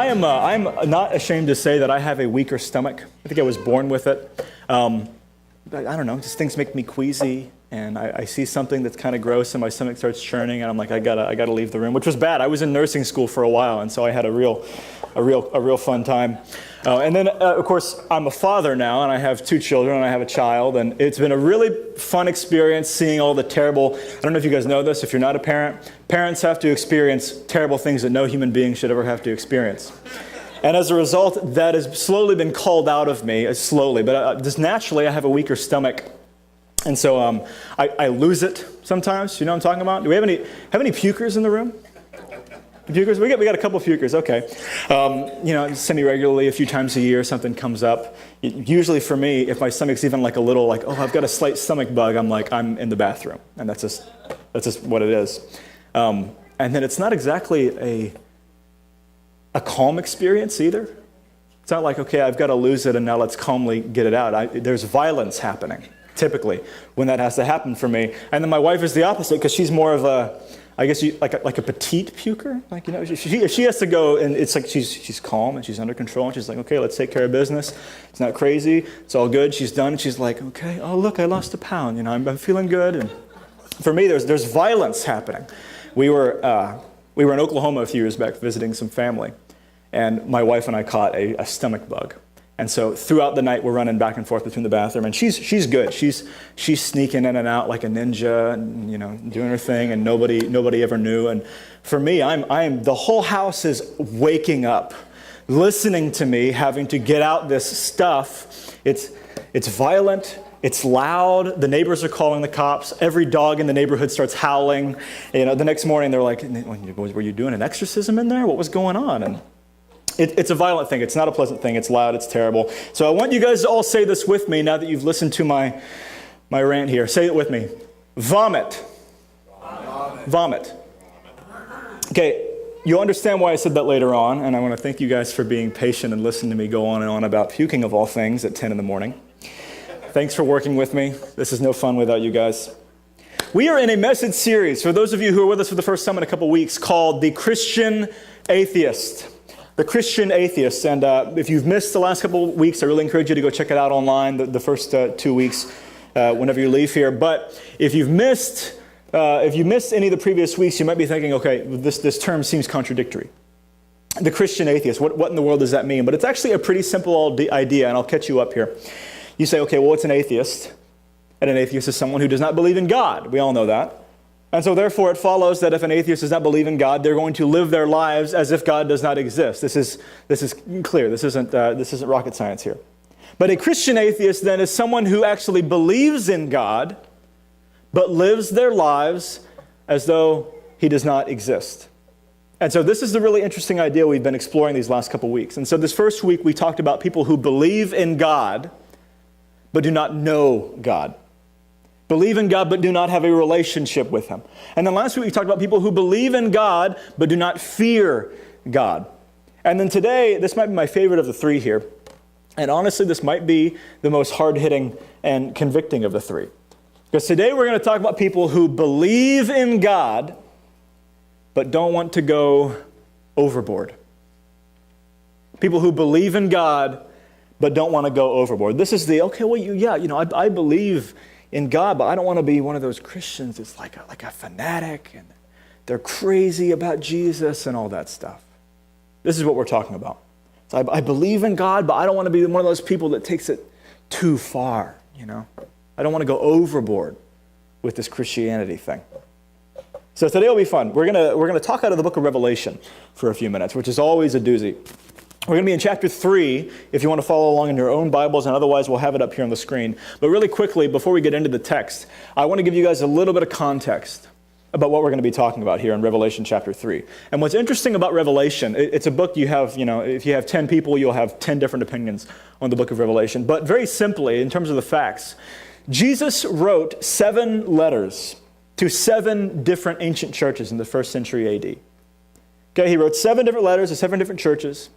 I'm not ashamed to say that I have a weaker stomach. I think I was born with it. I don't know, just things make me queasy, and I see something that's kind of gross, and my stomach starts churning, and I'm like, I gotta leave the room, which was bad. I was in nursing school for a while, and so I had a real fun time. And then, of course, I'm a father now, and I have 2 children, and I have a child, and it's been a really fun experience seeing all the terrible, I don't know if you guys know this, if you're not a parent, parents have to experience terrible things that no human being should ever have to experience. And as a result, that has slowly been called out of me, but just naturally I have a weaker stomach. And so I lose it sometimes, you know what I'm talking about? Do we have any pukers in the room? Pukers? We got a couple of pukers, okay. Semi-regularly, a few times a year, something comes up. Usually for me, if my stomach's even like a little like, oh, I've got a slight stomach bug, I'm in the bathroom. And that's just what it is. And then it's not exactly a calm experience either. It's not like, okay, I've got to lose it and now let's calmly get it out. There's violence happening, typically, when that has to happen for me. And then my wife is the opposite, because she's more of like a petite puker. Like, you know, she has to go, and it's like she's calm and she's under control, and she's like, okay, let's take care of business. It's not crazy. It's all good. She's done. And she's like, okay, oh look, I lost a pound. You know, I'm feeling good. And for me, there's violence happening. We were in Oklahoma a few years back visiting some family, and my wife and I caught a stomach bug. And so throughout the night, we're running back and forth between the bathroom, and she's good. She's sneaking in and out like a ninja, and, you know, doing her thing, and nobody ever knew. And for me, I'm the whole house is waking up, listening to me, having to get out this stuff. It's violent. It's loud. The neighbors are calling the cops. Every dog in the neighborhood starts howling. You know, the next morning they're like, "Were you doing an exorcism in there? What was going on?" And it's a violent thing. It's not a pleasant thing. It's loud. It's terrible. So I want you guys to all say this with me now that you've listened to my rant here. Say it with me. Vomit. Vomit. Okay, you'll understand why I said that later on, and I want to thank you guys for being patient and listening to me go on and on about puking of all things at 10 in the morning. Thanks for working with me. This is no fun without you guys. We are in a message series, for those of you who are with us for the first time in a couple weeks, called The Christian Atheist. The Christian Atheist. And if you've missed the last couple of weeks, I really encourage you to go check it out online, the first 2 weeks, whenever you leave here. But if you've missed any of the previous weeks, you might be thinking, okay, this term seems contradictory. The Christian Atheist, what in the world does that mean? But it's actually a pretty simple idea, and I'll catch you up here. You say, okay, well, what's an atheist? And an atheist is someone who does not believe in God. We all know that. And so therefore it follows that if an atheist does not believe in God, they're going to live their lives as if God does not exist. This is clear. This isn't rocket science here. But a Christian atheist then is someone who actually believes in God, but lives their lives as though he does not exist. And so this is the really interesting idea we've been exploring these last couple weeks. And so this first week we talked about people who believe in God, but do not know God. Believe in God, but do not have a relationship with Him. And then last week we talked about people who believe in God, but do not fear God. And then today, this might be my favorite of the three here. And honestly, this might be the most hard-hitting and convicting of the three. Because today we're going to talk about people who believe in God, but don't want to go overboard. People who believe in God, but don't want to go overboard. This is I believe in God, but I don't want to be one of those Christians that's like a fanatic, and they're crazy about Jesus and all that stuff. This is what we're talking about. So I believe in God, but I don't want to be one of those people that takes it too far, you know. I don't want to go overboard with this Christianity thing. So today will be fun. We're gonna talk out of the book of Revelation for a few minutes, which is always a doozy. We're going to be in chapter 3, if you want to follow along in your own Bibles, and otherwise we'll have it up here on the screen. But really quickly, before we get into the text, I want to give you guys a little bit of context about what we're going to be talking about here in Revelation chapter 3. And what's interesting about Revelation, it's a book you have, if you have 10 people, you'll have 10 different opinions on the book of Revelation. But very simply, in terms of the facts, Jesus wrote 7 letters to 7 different ancient churches in the 1st century AD. Okay, he wrote 7 different letters to 7 different churches.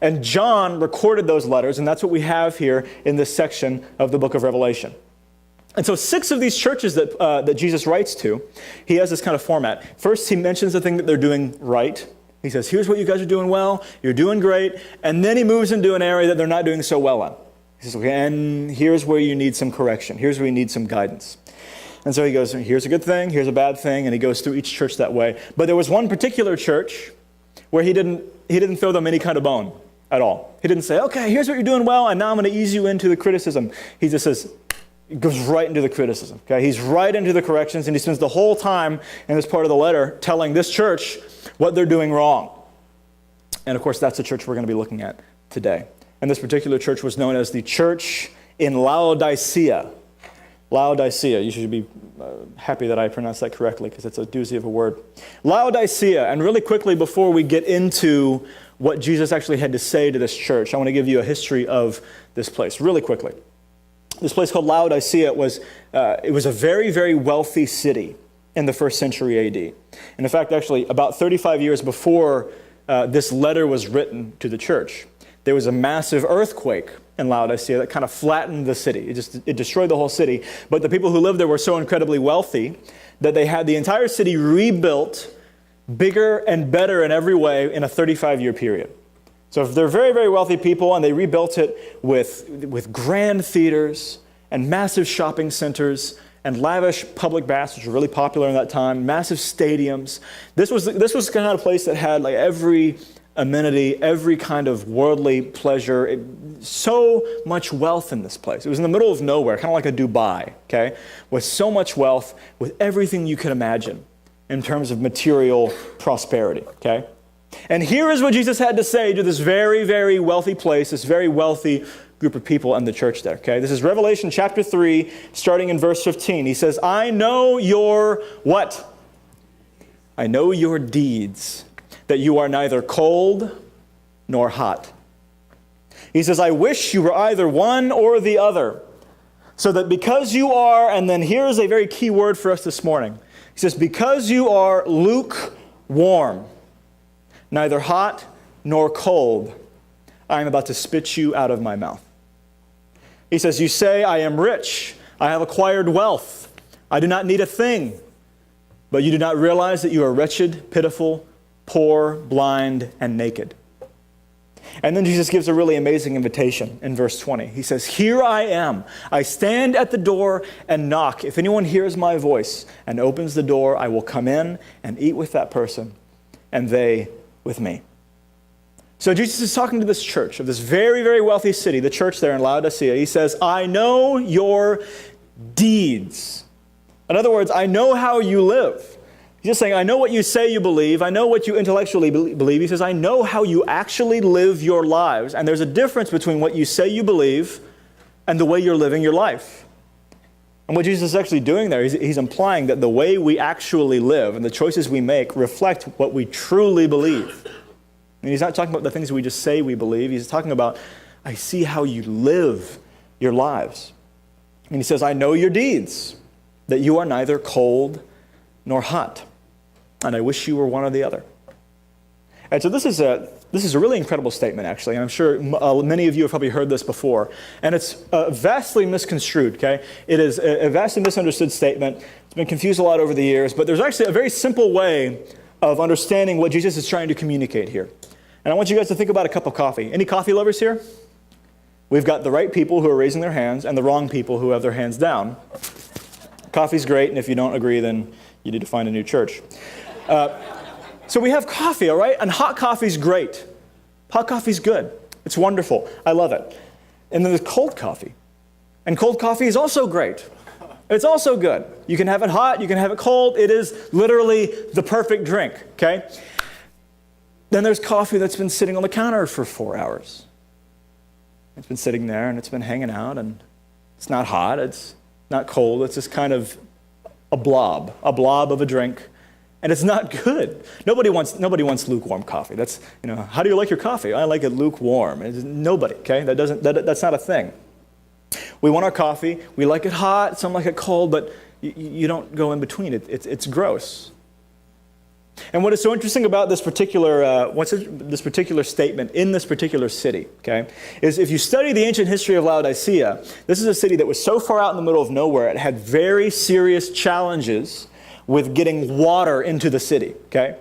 And John recorded those letters, and that's what we have here in this section of the book of Revelation. And so 6 of these churches that Jesus writes to, he has this kind of format. First, he mentions the thing that they're doing right. He says, here's what you guys are doing well. You're doing great. And then he moves into an area that they're not doing so well in. He says, okay, and here's where you need some correction. Here's where you need some guidance. And so he goes, here's a good thing, here's a bad thing, and he goes through each church that way. But there was one particular church where he didn't throw them any kind of bone at all. He didn't say, okay, here's what you're doing well, and now I'm going to ease you into the criticism. He just says, he goes right into the criticism. Okay, he's right into the corrections, and he spends the whole time in this part of the letter telling this church what they're doing wrong. And of course, that's the church we're going to be looking at today. And this particular church was known as the church in Laodicea. Laodicea. You should be happy that I pronounced that correctly because it's a doozy of a word. Laodicea. And really quickly, before we get into what Jesus actually had to say to this church, I want to give you a history of this place really quickly. This place called Laodicea was a very, very wealthy city in the 1st century AD. And in fact, actually, about 35 years before this letter was written to the church, there was a massive earthquake in Laodicea that kind of flattened the city. It destroyed the whole city. But the people who lived there were so incredibly wealthy that they had the entire city rebuilt bigger and better in every way in a 35-year period. So if they're very, very wealthy people and they rebuilt it with grand theaters and massive shopping centers and lavish public baths, which were really popular in that time, massive stadiums. This was the kind of place that had like every amenity, every kind of worldly pleasure. So much wealth in this place. It was in the middle of nowhere, kind of like a Dubai, okay? With so much wealth, with everything you could imagine in terms of material prosperity, okay? And here is what Jesus had to say to this very, very wealthy place, this very wealthy group of people in the church there, okay? This is Revelation chapter 3, starting in verse 15. He says, I know your what? I know your deeds, that you are neither cold nor hot. He says, I wish you were either one or the other, so that because you are, and then here's a very key word for us this morning. He says, because you are lukewarm, neither hot nor cold, I am about to spit you out of my mouth. He says, you say, I am rich, I have acquired wealth, I do not need a thing, but you do not realize that you are wretched, pitiful, poor, blind, and naked. And then Jesus gives a really amazing invitation in verse 20. He says, here I am. I stand at the door and knock. If anyone hears my voice and opens the door, I will come in and eat with that person, and they with me. So Jesus is talking to this church of this very, very wealthy city, the church there in Laodicea. He says, I know your deeds. In other words, I know how you live. He's just saying, I know what you say you believe. I know what you intellectually believe. He says, I know how you actually live your lives. And there's a difference between what you say you believe and the way you're living your life. And what Jesus is actually doing there, he's implying that the way we actually live and the choices we make reflect what we truly believe. And he's not talking about the things we just say we believe. He's talking about, I see how you live your lives. And he says, I know your deeds, that you are neither cold nor hot. And I wish you were one or the other. And so this is a really incredible statement, actually. And I'm sure many of you have probably heard this before. And it's vastly misconstrued, okay? It is a vastly misunderstood statement. It's been confused a lot over the years. But there's actually a very simple way of understanding what Jesus is trying to communicate here. And I want you guys to think about a cup of coffee. Any coffee lovers here? We've got the right people who are raising their hands and the wrong people who have their hands down. Coffee's great, and if you don't agree, then you need to find a new church. So we have coffee, all right? And hot coffee's great. Hot coffee's good. It's wonderful. I love it. And then there's cold coffee. And cold coffee is also great. It's also good. You can have it hot, you can have it cold. It is literally the perfect drink, okay? Then there's coffee that's been sitting on the counter for 4 hours. It's been sitting there and it's been hanging out, and it's not hot, it's not cold, it's just kind of a blob of a drink, and it's not good. Nobody wants lukewarm coffee. That's, how do you like your coffee? I like it lukewarm. Nobody, okay? That's not a thing. We want our coffee, we like it hot, some like it cold, but you don't go in between. It's gross. And what is so interesting about this particular statement in this particular city, okay, is if you study the ancient history of Laodicea, this is a city that was so far out in the middle of nowhere, it had very serious challenges with getting water into the city, okay?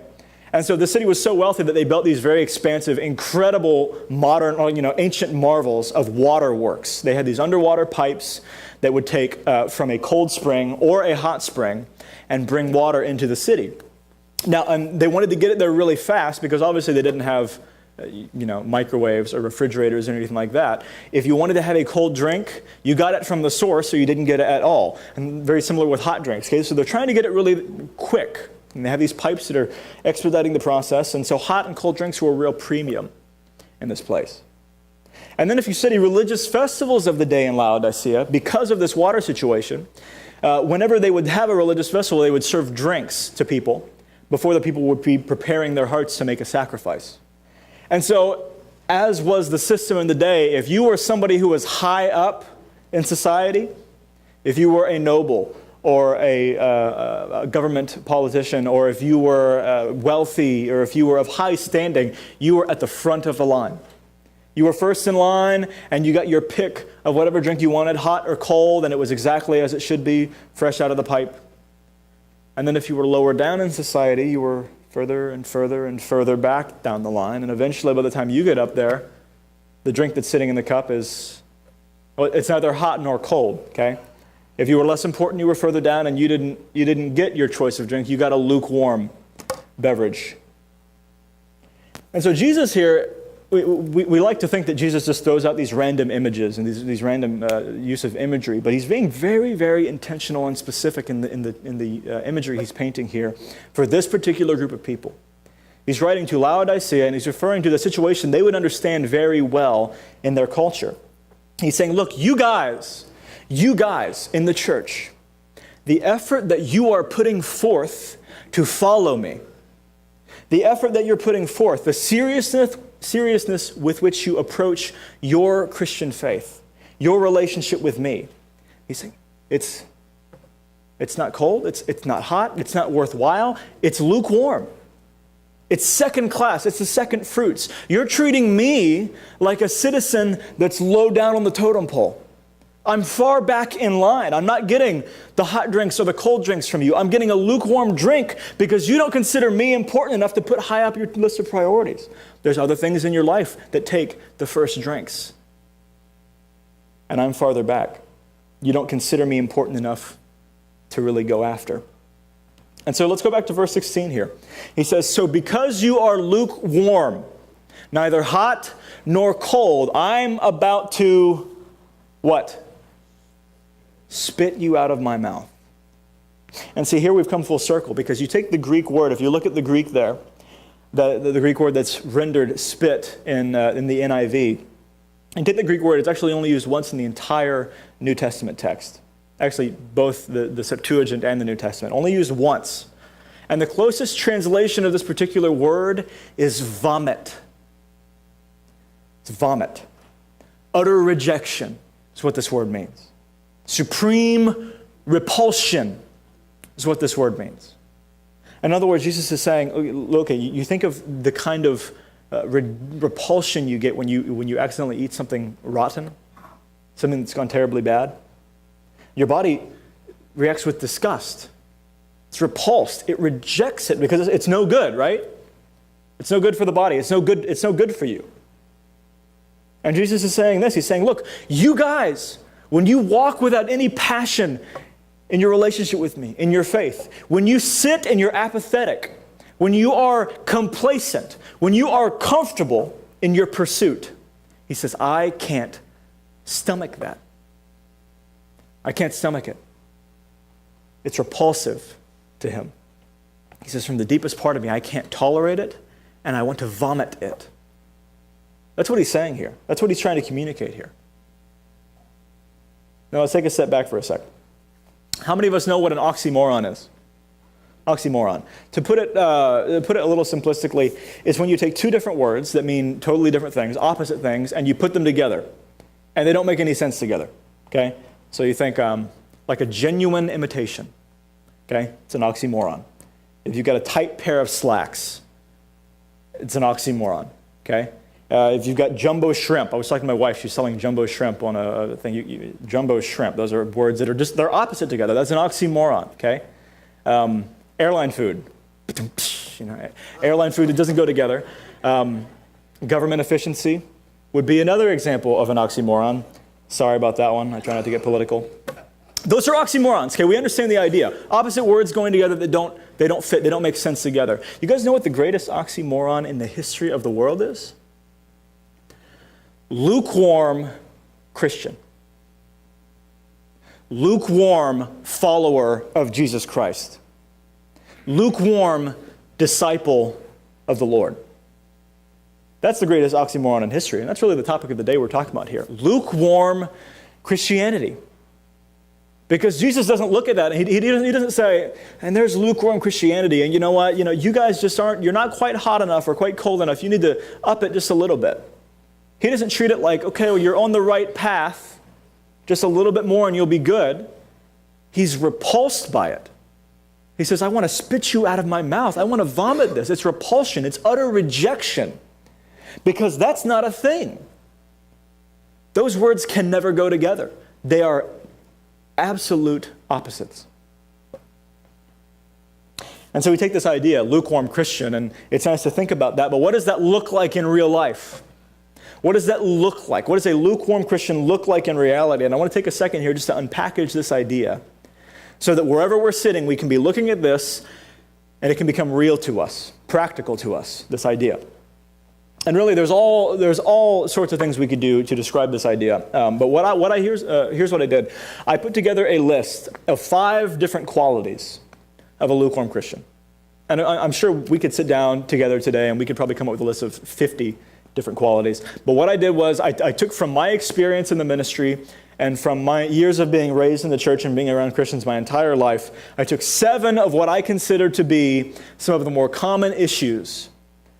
And so the city was so wealthy that they built these very expansive, incredible, modern, or, ancient marvels of waterworks. They had these underwater pipes that would take from a cold spring or a hot spring and bring water into the city. Now, they wanted to get it there really fast because obviously they didn't have microwaves or refrigerators or anything like that. If you wanted to have a cold drink, you got it from the source or you didn't get it at all. And very similar with hot drinks. Okay? So they're trying to get it really quick. And they have these pipes that are expediting the process. And so hot and cold drinks were a real premium in this place. And then if you study religious festivals of the day in Laodicea, because of this water situation, whenever they would have a religious festival, they would serve drinks to people before the people would be preparing their hearts to make a sacrifice. And so, as was the system in the day, if you were somebody who was high up in society, if you were a noble or a government politician, or if you were wealthy, or if you were of high standing, you were at the front of the line. You were first in line, and you got your pick of whatever drink you wanted, hot or cold, and it was exactly as it should be, fresh out of the pipe. And then if you were lower down in society, you were further and further and further back down the line, and eventually by the time you get up there, the drink that's sitting in the cup is, it's neither hot nor cold, okay? If you were less important, you were further down, and you didn't get your choice of drink. You got a lukewarm beverage. And so Jesus here, we like to think that Jesus just throws out these random images and these random use of imagery, but he's being very, very intentional and specific in the imagery he's painting here for this particular group of people. He's writing to Laodicea, and he's referring to the situation they would understand very well in their culture. He's saying, look, you guys in the church, the effort that you are putting forth to follow me, the effort that you're putting forth, the seriousness with which you approach your Christian faith, your relationship with me. He's saying, it's not cold, it's not hot, it's not worthwhile, it's lukewarm. It's second class, it's the second fruits. You're treating me like a citizen that's low down on the totem pole. I'm far back in line. I'm not getting the hot drinks or the cold drinks from you. I'm getting a lukewarm drink because you don't consider me important enough to put high up your list of priorities. There's other things in your life that take the first drinks. And I'm farther back. You don't consider me important enough to really go after. And so let's go back to verse 16 here. He says, so because you are lukewarm, neither hot nor cold, I'm about to, what? Spit you out of my mouth. And see, here we've come full circle, because you take the Greek word, if you look at the Greek there, the Greek word that's rendered spit in the NIV, and take the Greek word, it's actually only used once in the entire New Testament text. Actually, both the Septuagint and the New Testament, only used once. And the closest translation of this particular word is vomit. It's vomit. Utter rejection is what this word means. Supreme repulsion is what this word means. In other words, Jesus is saying, okay, you think of the kind of repulsion you get when you accidentally eat something rotten, something that's gone terribly bad. Your body reacts with disgust. It's repulsed. It rejects it because it's no good, right? It's no good for the body. It's no good for you. And Jesus is saying this. He's saying, look, you guys, when you walk without any passion in your relationship with me, in your faith, when you sit and you're apathetic, when you are complacent, when you are comfortable in your pursuit, he says, I can't stomach that. I can't stomach it. It's repulsive to him. He says, from the deepest part of me, I can't tolerate it, and I want to vomit it. That's what he's saying here. That's what he's trying to communicate here. Now let's take a step back for a second. How many of us know what an oxymoron is? Oxymoron. To put it a little simplistically, it's when you take two different words that mean totally different things, opposite things, and you put them together, and they don't make any sense together. Okay? So you think like a genuine imitation. Okay? It's an oxymoron. If you've got a tight pair of slacks, it's an oxymoron. Okay? If you've got jumbo shrimp, I was talking to my wife, she's selling jumbo shrimp on a thing. Jumbo shrimp, those are words that are just, they're opposite together. That's an oxymoron, okay? Airline food, Airline food, it doesn't go together. Government efficiency would be another example of an oxymoron. Sorry about that one. I try not to get political. Those are oxymorons, okay? We understand the idea. Opposite words going together that don't fit, they don't make sense together. You guys know what the greatest oxymoron in the history of the world is? Lukewarm Christian. Lukewarm follower of Jesus Christ. Lukewarm disciple of the Lord. That's the greatest oxymoron in history, and that's really the topic of the day we're talking about here. Lukewarm Christianity. Because Jesus doesn't look at that, he doesn't say, and there's lukewarm Christianity, and you know what, you guys just you're not quite hot enough or quite cold enough, you need to up it just a little bit. He doesn't treat it like, okay, well, you're on the right path, just a little bit more and you'll be good. He's repulsed by it. He says, I want to spit you out of my mouth. I want to vomit this. It's repulsion. It's utter rejection. Because that's not a thing. Those words can never go together. They are absolute opposites. And so we take this idea, lukewarm Christian, and it's nice to think about that, but what does that look like in real life? What does that look like? What does a lukewarm Christian look like in reality? And I want to take a second here just to unpackage this idea so that wherever we're sitting, we can be looking at this and it can become real to us, practical to us, this idea. And really, there's all sorts of things we could do to describe this idea. But here's what I did. I put together a list of 5 different qualities of a lukewarm Christian. And I'm sure we could sit down together today and we could probably come up with a list of 50 different qualities. But what I did was I took from my experience in the ministry and from my years of being raised in the church and being around Christians my entire life, I took 7 of what I consider to be some of the more common issues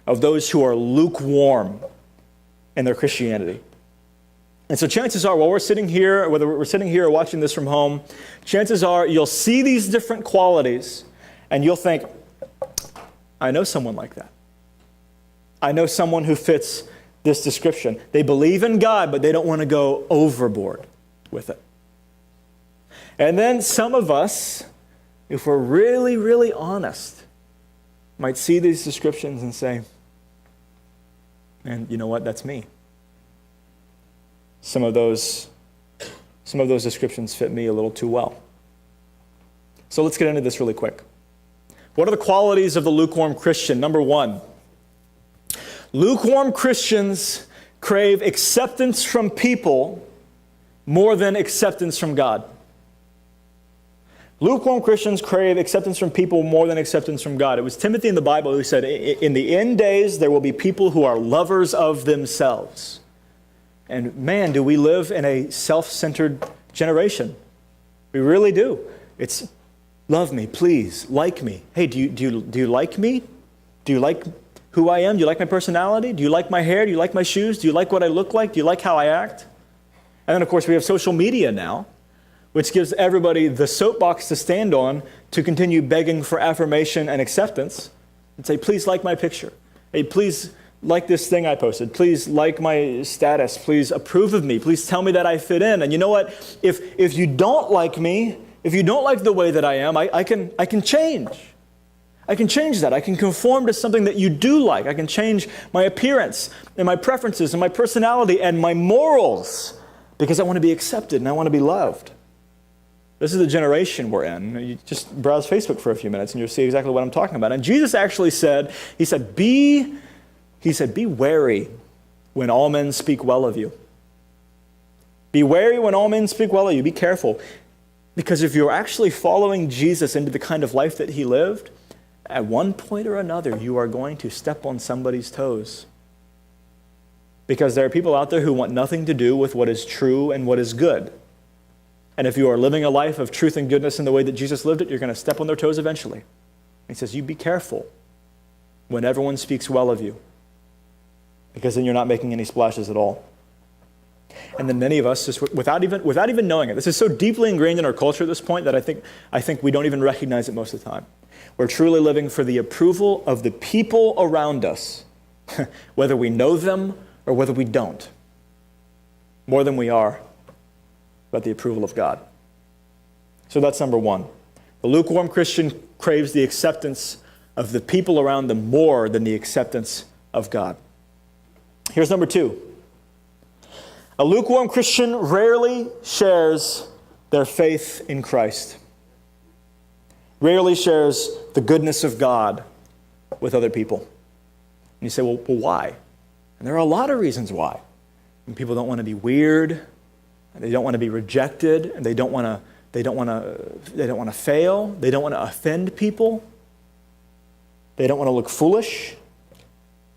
of those who are lukewarm in their Christianity. And so chances are, while we're sitting here, whether we're sitting here or watching this from home, chances are you'll see these different qualities and you'll think, I know someone like that. I know someone who fits this description. They believe in God, but they don't want to go overboard with it. And then some of us, if we're really, really honest, might see these descriptions and say, and you know what, that's me. Some of those descriptions fit me a little too well. So let's get into this really quick. What are the qualities of the lukewarm Christian? Number 1, lukewarm Christians crave acceptance from people more than acceptance from God. Lukewarm Christians crave acceptance from people more than acceptance from God. It was Timothy in the Bible who said, in the end days, there will be people who are lovers of themselves. And man, do we live in a self-centered generation. We really do. It's, love me, please, like me. Hey, do you like me? Do you like who I am? Do you like my personality? Do you like my hair? Do you like my shoes? Do you like what I look like? Do you like how I act? And then, of course, we have social media now, which gives everybody the soapbox to stand on to continue begging for affirmation and acceptance and say, please like my picture. Hey, please like this thing I posted. Please like my status. Please approve of me. Please tell me that I fit in. And you know what? If you don't like me, if you don't like the way that I am, I can change. I can change that. I can conform to something that you do like. I can change my appearance and my preferences and my personality and my morals because I want to be accepted and I want to be loved. This is the generation we're in. You just browse Facebook for a few minutes and you'll see exactly what I'm talking about. And Jesus actually said, be wary when all men speak well of you. Be wary when all men speak well of you. Be careful. Because if you're actually following Jesus into the kind of life that he lived, at one point or another, you are going to step on somebody's toes. Because there are people out there who want nothing to do with what is true and what is good. And if you are living a life of truth and goodness in the way that Jesus lived it, you're going to step on their toes eventually. He says, you be careful when everyone speaks well of you, because then you're not making any splashes at all. And then many of us, just without even knowing it, this is so deeply ingrained in our culture at this point that I think we don't even recognize it most of the time. We're truly living for the approval of the people around us, whether we know them or whether we don't, more than we are about the approval of God. So that's number 1. The lukewarm Christian craves the acceptance of the people around them more than the acceptance of God. Here's number 2. A lukewarm Christian rarely shares their faith in Christ. Rarely shares the goodness of God with other people. And you say, well, why? And there are a lot of reasons why. And people don't want to be weird, they don't want to be rejected, and they don't want to fail, they don't want to offend people, they don't want to look foolish.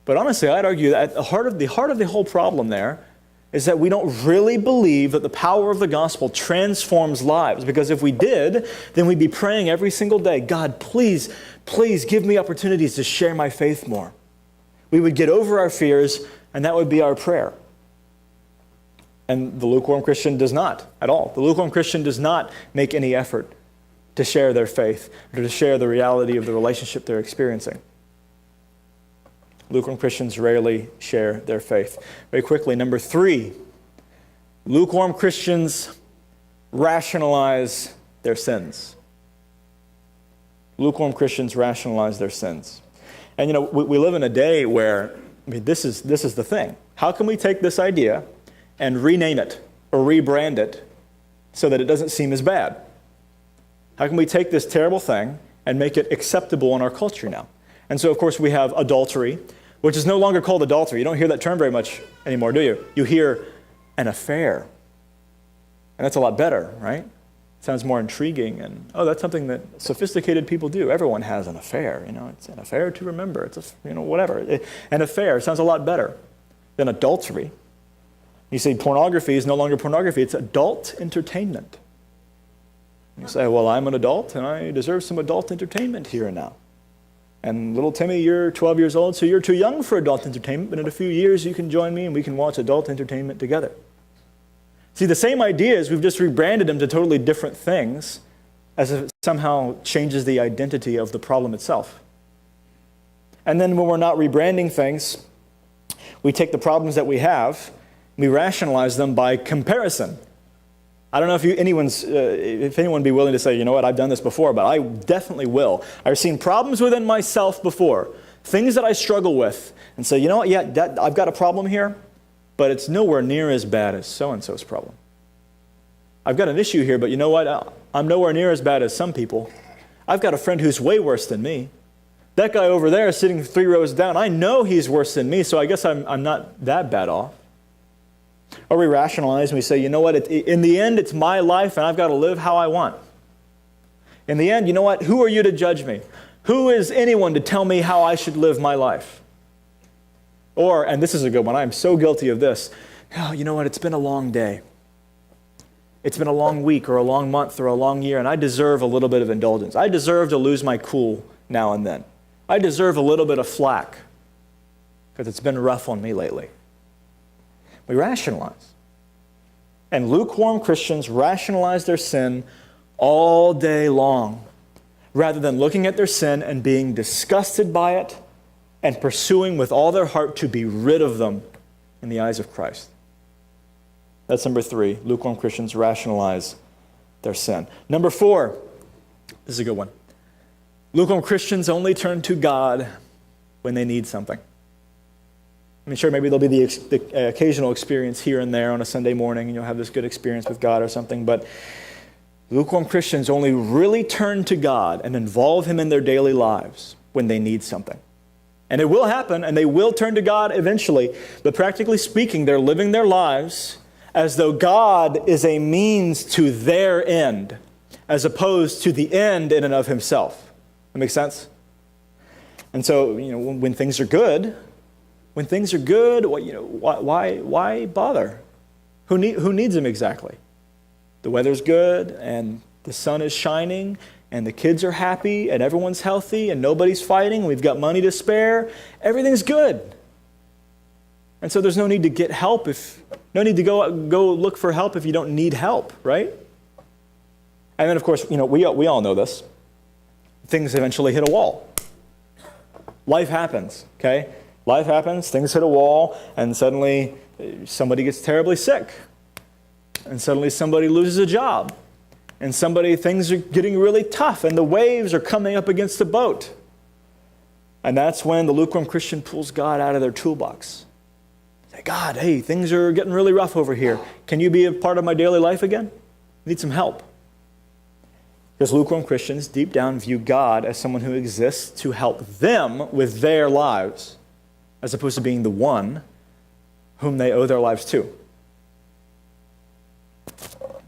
But honestly, I'd argue that the heart of the whole problem there is that we don't really believe that the power of the gospel transforms lives. Because if we did, then we'd be praying every single day, God, please give me opportunities to share my faith more. We would get over our fears, and that would be our prayer. And the lukewarm Christian does not at all. The lukewarm Christian does not make any effort to share their faith or to share the reality of the relationship they're experiencing. Lukewarm Christians rarely share their faith. Very quickly, number 3, lukewarm Christians rationalize their sins. Lukewarm Christians rationalize their sins. And we live in a day where, this is the thing. How can we take this idea and rename it or rebrand it so that it doesn't seem as bad? How can we take this terrible thing and make it acceptable in our culture now? And so, of course, we have adultery, which is no longer called adultery. You don't hear that term very much anymore, do you? You hear an affair. And that's a lot better, right? Sounds more intriguing. And, that's something that sophisticated people do. Everyone has an affair. It's an affair to remember. It's whatever. An affair sounds a lot better than adultery. You say pornography is no longer pornography. It's adult entertainment. You say, well, I'm an adult and I deserve some adult entertainment here and now. And little Timmy, you're 12 years old, so you're too young for adult entertainment, but in a few years you can join me and we can watch adult entertainment together. See, the same ideas, we've just rebranded them to totally different things as if it somehow changes the identity of the problem itself. And then when we're not rebranding things, we take the problems that we have, we rationalize them by comparison. I don't know if anyone would be willing to say, you know what, I've done this before, but I definitely will. I've seen problems within myself before, things that I struggle with, and say, you know what, I've got a problem here, but it's nowhere near as bad as so-and-so's problem. I've got an issue here, but you know what, I'm nowhere near as bad as some people. I've got a friend who's way worse than me. That guy over there sitting 3 rows down, I know he's worse than me, so I guess I'm not that bad off. Or we rationalize and we say, you know what, in the end, it's my life and I've got to live how I want. In the end, you know what, who are you to judge me? Who is anyone to tell me how I should live my life? Or, and this is a good one, I'm so guilty of this, you know what, it's been a long day. It's been a long week or a long month or a long year, and I deserve a little bit of indulgence. I deserve to lose my cool now and then. I deserve a little bit of flack because it's been rough on me lately. We rationalize. And lukewarm Christians rationalize their sin all day long, rather than looking at their sin and being disgusted by it and pursuing with all their heart to be rid of them in the eyes of Christ. That's number 3. Lukewarm Christians rationalize their sin. Number 4, this is a good one. Lukewarm Christians only turn to God when they need something. Sure, maybe there'll be the occasional experience here and there on a Sunday morning, and you'll have this good experience with God or something, but lukewarm Christians only really turn to God and involve Him in their daily lives when they need something. And it will happen, and they will turn to God eventually, but practically speaking, they're living their lives as though God is a means to their end, as opposed to the end in and of Himself. That makes sense? And so, when things are good, why bother? Who needs Him exactly? The weather's good, and the sun is shining, and the kids are happy, and everyone's healthy, and nobody's fighting, and we've got money to spare. Everything's good. And so there's no need to get help no need to go look for help if you don't need help, right? And then, of course, we all know this. Things eventually hit a wall. Life happens, okay? Life happens, things hit a wall, and suddenly somebody gets terribly sick. And suddenly somebody loses a job. And things are getting really tough, and the waves are coming up against the boat. And that's when the lukewarm Christian pulls God out of their toolbox. Say, God, hey, things are getting really rough over here. Can you be a part of my daily life again? I need some help. Because lukewarm Christians deep down view God as someone who exists to help them with their lives, as opposed to being the one whom they owe their lives to.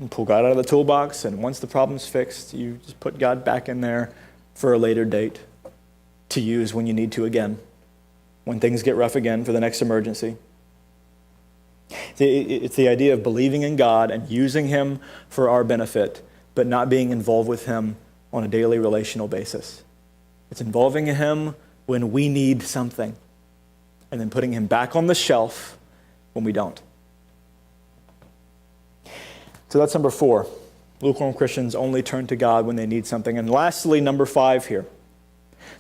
You pull God out of the toolbox, and once the problem's fixed, you just put God back in there for a later date to use when you need to again, when things get rough again for the next emergency. It's the idea of believing in God and using Him for our benefit, but not being involved with Him on a daily relational basis. It's involving Him when we need something, and then putting Him back on the shelf when we don't. So that's number 4. Lukewarm Christians only turn to God when they need something. And lastly, number 5 here.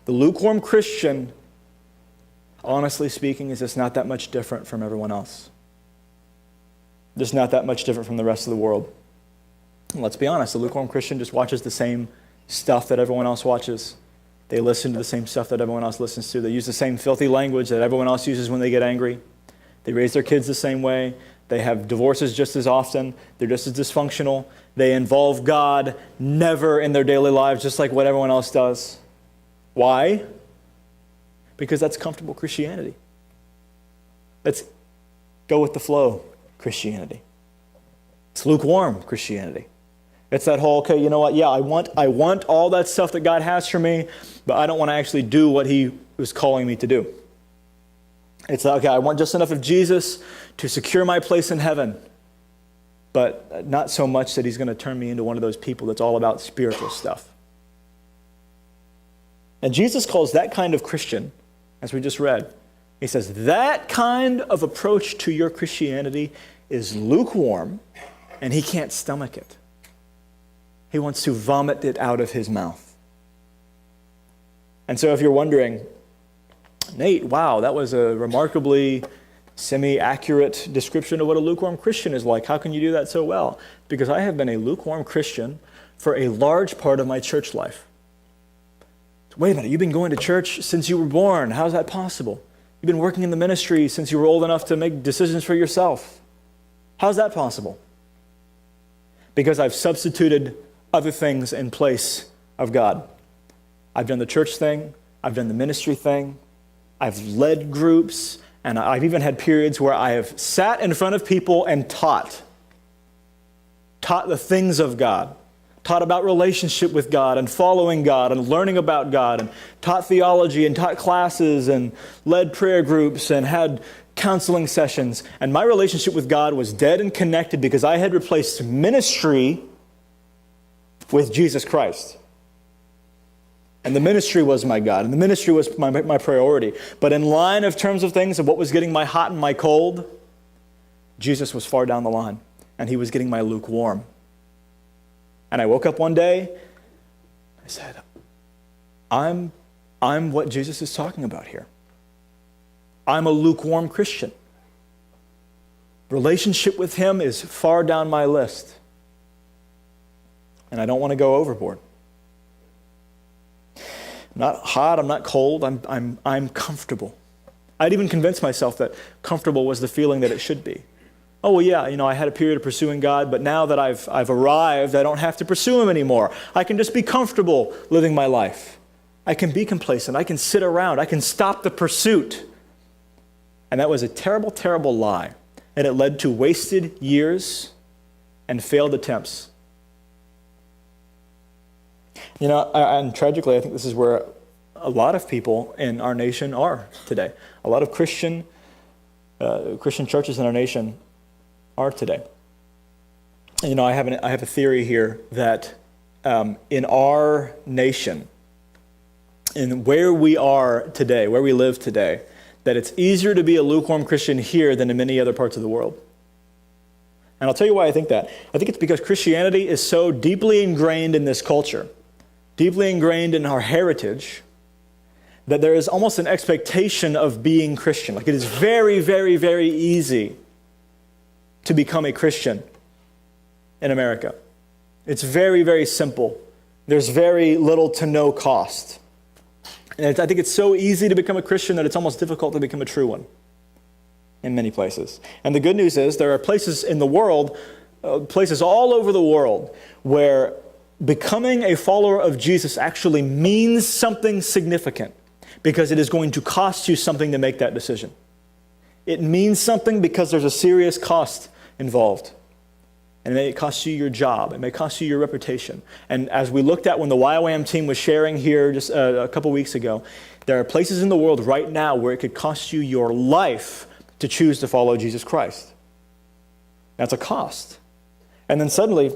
The lukewarm Christian, honestly speaking, is just not that much different from everyone else. Just not that much different from the rest of the world. And let's be honest, the lukewarm Christian just watches the same stuff that everyone else watches. They listen to the same stuff that everyone else listens to. They use the same filthy language that everyone else uses when they get angry. They raise their kids the same way. They have divorces just as often. They're just as dysfunctional. They involve God never in their daily lives, just like what everyone else does. Why? Because that's comfortable Christianity. That's go with the flow Christianity. It's lukewarm Christianity. It's that whole, okay, you know what? Yeah, I want all that stuff that God has for me, but I don't want to actually do what He was calling me to do. It's like, okay, I want just enough of Jesus to secure my place in heaven, but not so much that He's going to turn me into one of those people that's all about spiritual stuff. And Jesus calls that kind of Christian, as we just read, He says, that kind of approach to your Christianity is lukewarm, and He can't stomach it. He wants to vomit it out of His mouth. And so if you're wondering, Nate, wow, that was a remarkably semi-accurate description of what a lukewarm Christian is like. How can you do that so well? Because I have been a lukewarm Christian for a large part of my church life. Wait a minute, you've been going to church since you were born. How's that possible? You've been working in the ministry since you were old enough to make decisions for yourself. How's that possible? Because I've substituted other things in place of God. I've done the church thing. I've done the ministry thing. I've led groups. And I've even had periods where I have sat in front of people and taught the things of God, taught about relationship with God and following God and learning about God, and taught theology and taught classes and led prayer groups and had counseling sessions. And my relationship with God was dead and connected because I had replaced ministry with Jesus Christ. And the ministry was my God, and the ministry was my priority. But in line of terms of things of what was getting my hot and my cold, Jesus was far down the line, and He was getting my lukewarm. And I woke up one day, I said, I'm what Jesus is talking about here. I'm a lukewarm Christian. Relationship with Him is far down my list. And I don't want to go overboard. I'm not hot, I'm not cold, I'm comfortable. I'd even convinced myself that comfortable was the feeling that it should be. Oh, well, yeah, I had a period of pursuing God, but now that I've arrived, I don't have to pursue Him anymore. I can just be comfortable living my life. I can be complacent. I can sit around. I can stop the pursuit. And that was a terrible, terrible lie. And it led to wasted years and failed attempts. And tragically, I think this is where a lot of people in our nation are today. A lot of Christian churches in our nation are today. And, I have a theory here that in our nation, in where we are today, where we live today, that it's easier to be a lukewarm Christian here than in many other parts of the world. And I'll tell you why I think that. I think it's because Christianity is so deeply ingrained in this culture, deeply ingrained in our heritage, that there is almost an expectation of being Christian. Like, it is very, very, very easy to become a Christian in America. It's very, very simple. There's very little to no cost. And I think it's so easy to become a Christian that it's almost difficult to become a true one in many places. And the good news is there are places in the world, places all over the world, where becoming a follower of Jesus actually means something significant because it is going to cost you something to make that decision. It means something because there's a serious cost involved. And it may cost you your job. It may cost you your reputation. And as we looked at when the YWAM team was sharing here just a couple weeks ago, there are places in the world right now where it could cost you your life to choose to follow Jesus Christ. That's a cost. And then suddenly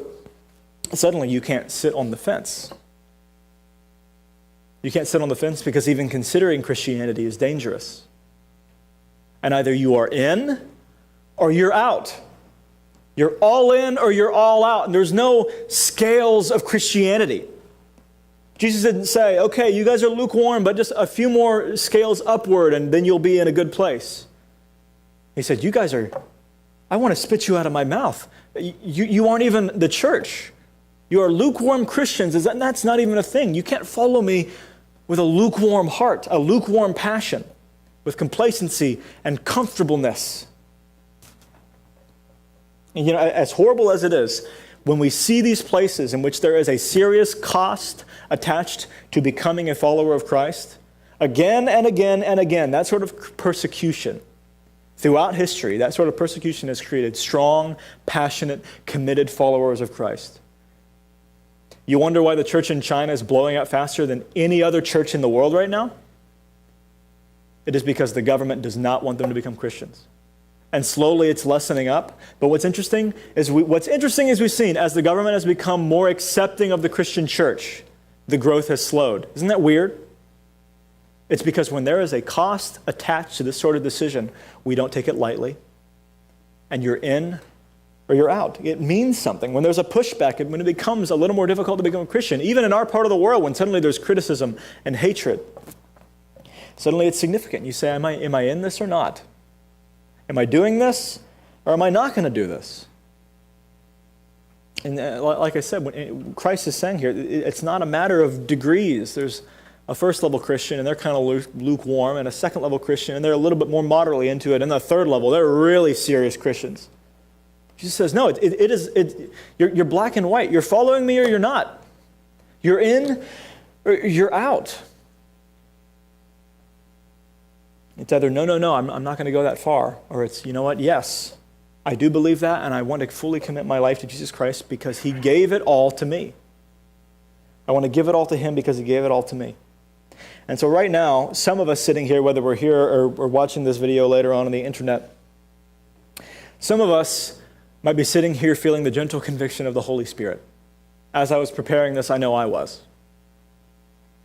you can't sit on the fence. You can't sit on the fence because even considering Christianity is dangerous. And either you are in or you're out. You're all in or you're all out. And there's no scales of Christianity. Jesus didn't say, okay, you guys are lukewarm, but just a few more scales upward and then you'll be in a good place. He said, I want to spit you out of my mouth. You aren't even the church. You are lukewarm Christians. That's not even a thing. You can't follow me with a lukewarm heart, a lukewarm passion, with complacency and comfortableness. And as horrible as it is, when we see these places in which there is a serious cost attached to becoming a follower of Christ, again and again and again, that sort of persecution throughout history, that sort of persecution has created strong, passionate, committed followers of Christ. You wonder why the church in China is blowing up faster than any other church in the world right now? It is because the government does not want them to become Christians. And slowly it's lessening up. But what's interesting is we've seen as the government has become more accepting of the Christian church, the growth has slowed. Isn't that weird? It's because when there is a cost attached to this sort of decision, we don't take it lightly. And you're in or you're out. It means something. When there's a pushback, when it becomes a little more difficult to become a Christian, even in our part of the world, when suddenly there's criticism and hatred, suddenly it's significant. You say, am I in this or not? Am I doing this or am I not going to do this? And like I said, when Christ is saying here, it's not a matter of degrees. There's a first level Christian and they're kind of lukewarm, and a second level Christian and they're a little bit more moderately into it, and the third level, they're really serious Christians. Jesus says, no, you're black and white. You're following me or you're not. You're in or you're out. It's either no, I'm not going to go that far. Or it's, you know what, yes, I do believe that, and I want to fully commit my life to Jesus Christ because He gave it all to me. I want to give it all to Him because He gave it all to me. And so right now, some of us sitting here, whether we're here or watching this video later on the internet, some of us might be sitting here feeling the gentle conviction of the Holy Spirit. As I was preparing this, I know I was.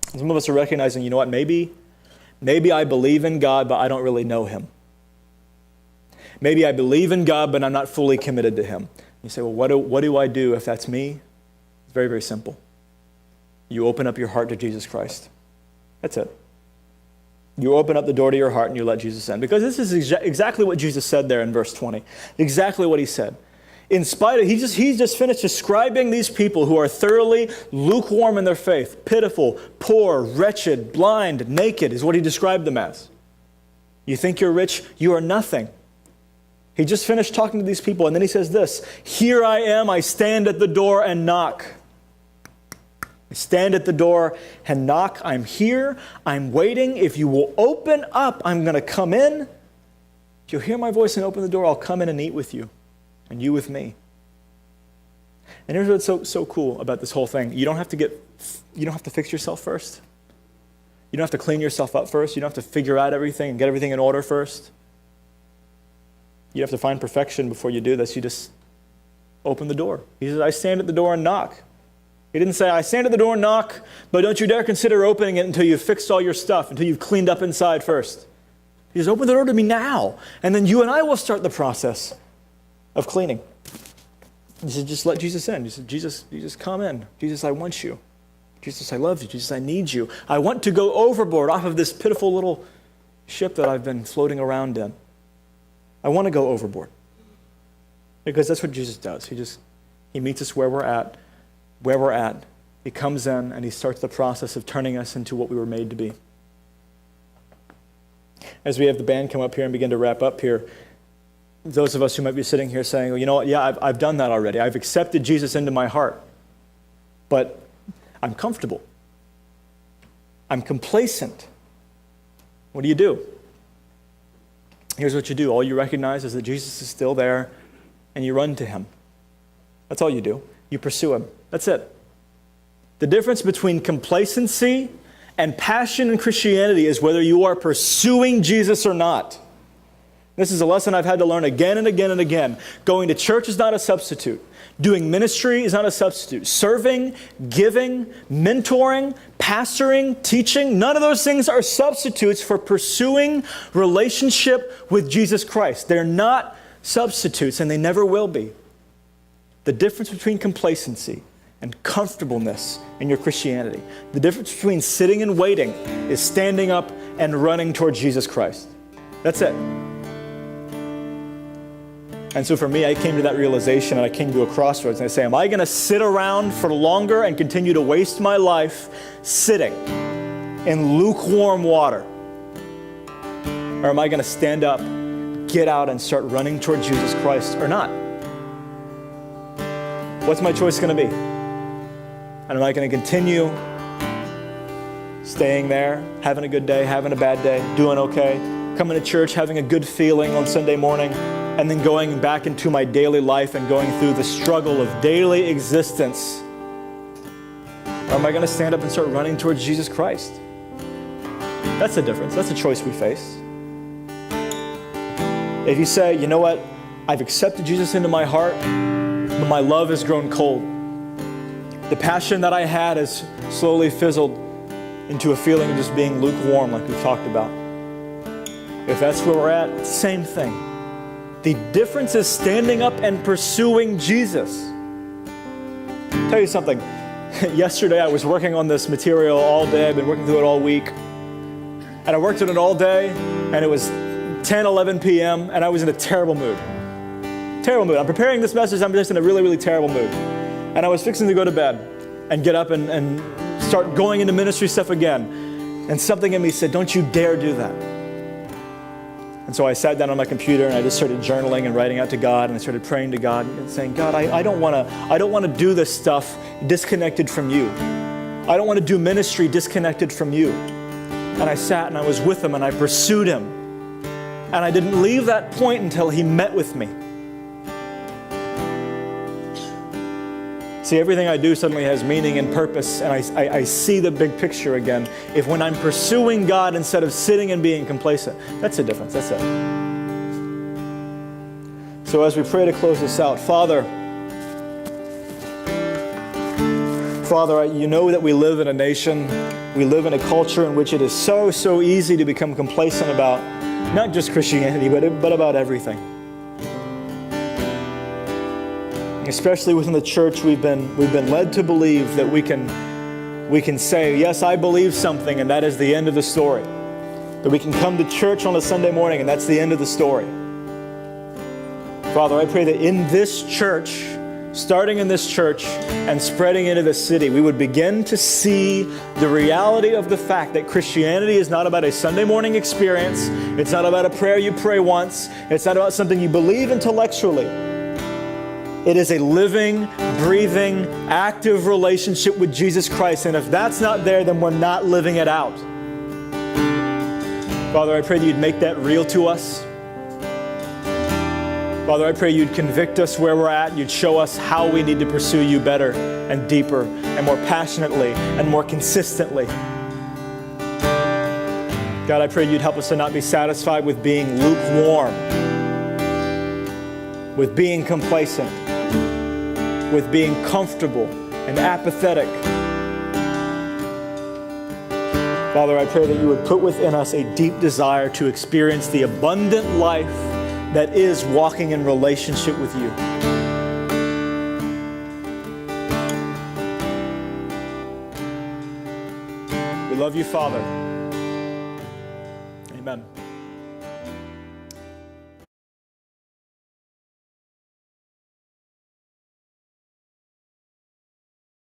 Some of us are recognizing, you know what, maybe I believe in God, but I don't really know Him. Maybe I believe in God, but I'm not fully committed to Him. You say, well, what do I do if that's me? It's very, very simple. You open up your heart to Jesus Christ. That's it. You open up the door to your heart and you let Jesus in. Because this is exactly what Jesus said there in verse 20. Exactly what He said. In spite of, he's just finished describing these people who are thoroughly lukewarm in their faith, pitiful, poor, wretched, blind, naked is what He described them as. You think you're rich, you are nothing. He just finished talking to these people, and then He says this, here I am, I stand at the door and knock. I stand at the door and knock. I'm here, I'm waiting. If you will open up, I'm going to come in. If you'll hear my voice and open the door, I'll come in and eat with you. And you with me. And here's what's so cool about this whole thing. You don't have to fix yourself first. You don't have to clean yourself up first. You don't have to figure out everything and get everything in order first. You have to find perfection before you do this. You just open the door. He says, I stand at the door and knock. He didn't say, I stand at the door and knock, but don't you dare consider opening it until you've fixed all your stuff, until you've cleaned up inside first. He says, open the door to me now, and then you and I will start the process of cleaning. He said, just let Jesus in. He said, Jesus, come in. Jesus, I want you. Jesus, I love you. Jesus, I need you. I want to go overboard off of this pitiful little ship that I've been floating around in. I want to go overboard. Because that's what Jesus does. He meets us where we're at. He comes in and He starts the process of turning us into what we were made to be. as we have the band come up here and begin to wrap up here, those of us who might be sitting here saying, well, you know what, yeah, I've done that already. I've accepted Jesus into my heart, but I'm comfortable. I'm complacent. What do you do? Here's what you do. All you recognize is that Jesus is still there, and you run to him. That's all you do. You pursue him. That's it. The difference between complacency and passion in Christianity is whether you are pursuing Jesus or not. This is a lesson I've had to learn again and again and again. Going to church is not a substitute. Doing ministry is not a substitute. Serving, giving, mentoring, pastoring, teaching, none of those things are substitutes for pursuing relationship with Jesus Christ. They're not substitutes, and they never will be. The difference between complacency and comfortableness in your Christianity, the difference between sitting and waiting is standing up and running toward Jesus Christ. That's it. And so for me, I came to that realization, and I came to a crossroads, and I say, am I going to sit around for longer and continue to waste my life sitting in lukewarm water? Or am I going to stand up, get out, and start running toward Jesus Christ or not? What's my choice going to be? And am I going to continue staying there, having a good day, having a bad day, doing okay, coming to church, having a good feeling on Sunday morning, and then going back into my daily life and going through the struggle of daily existence? Or am I going to stand up and start running towards Jesus Christ? That's the difference. That's the choice we face. If you say, you know what, I've accepted Jesus into my heart, but my love has grown cold. The passion that I had has slowly fizzled into a feeling of just being lukewarm, like we've talked about. If that's where we're at, same thing. The difference is standing up and pursuing Jesus. I'll tell you something. Yesterday I was working on this material all day. I've been working through it all week. And I worked on it all day, and it was 10, 11 p.m., and I was in a terrible mood. Terrible mood. I'm preparing this message. I'm just in a really, really terrible mood. And I was fixing to go to bed and get up and start going into ministry stuff again. And something in me said, don't you dare do that. And so I sat down on my computer and I just started journaling and writing out to God, and I started praying to God and saying, God, I don't want to do this stuff disconnected from you. I don't want to do ministry disconnected from you. And I sat and I was with him and I pursued him. And I didn't leave that point until he met with me. See, everything I do suddenly has meaning and purpose, and I see the big picture again. If when I'm pursuing God instead of sitting and being complacent, that's the difference. That's it. So as we pray to close this out, Father, you know that we live in a nation, we live in a culture in which it is so easy to become complacent about not just Christianity, but about everything. Especially within the church, we've been led to believe that we can say, yes, I believe something, and that is the end of the story. That we can come to church on a Sunday morning, and that's the end of the story. Father, I pray that in this church, starting in this church and spreading into the city, we would begin to see the reality of the fact that Christianity is not about a Sunday morning experience. It's not about a prayer you pray once. It's not about something you believe intellectually. It is a living, breathing, active relationship with Jesus Christ. And if that's not there, then we're not living it out. Father, I pray that you'd make that real to us. Father, I pray you'd convict us where we're at. You'd show us how we need to pursue you better and deeper and more passionately and more consistently. God, I pray you'd help us to not be satisfied with being lukewarm, with being complacent, with being comfortable and apathetic. Father, I pray that you would put within us a deep desire to experience the abundant life that is walking in relationship with you. We love you, Father. Amen.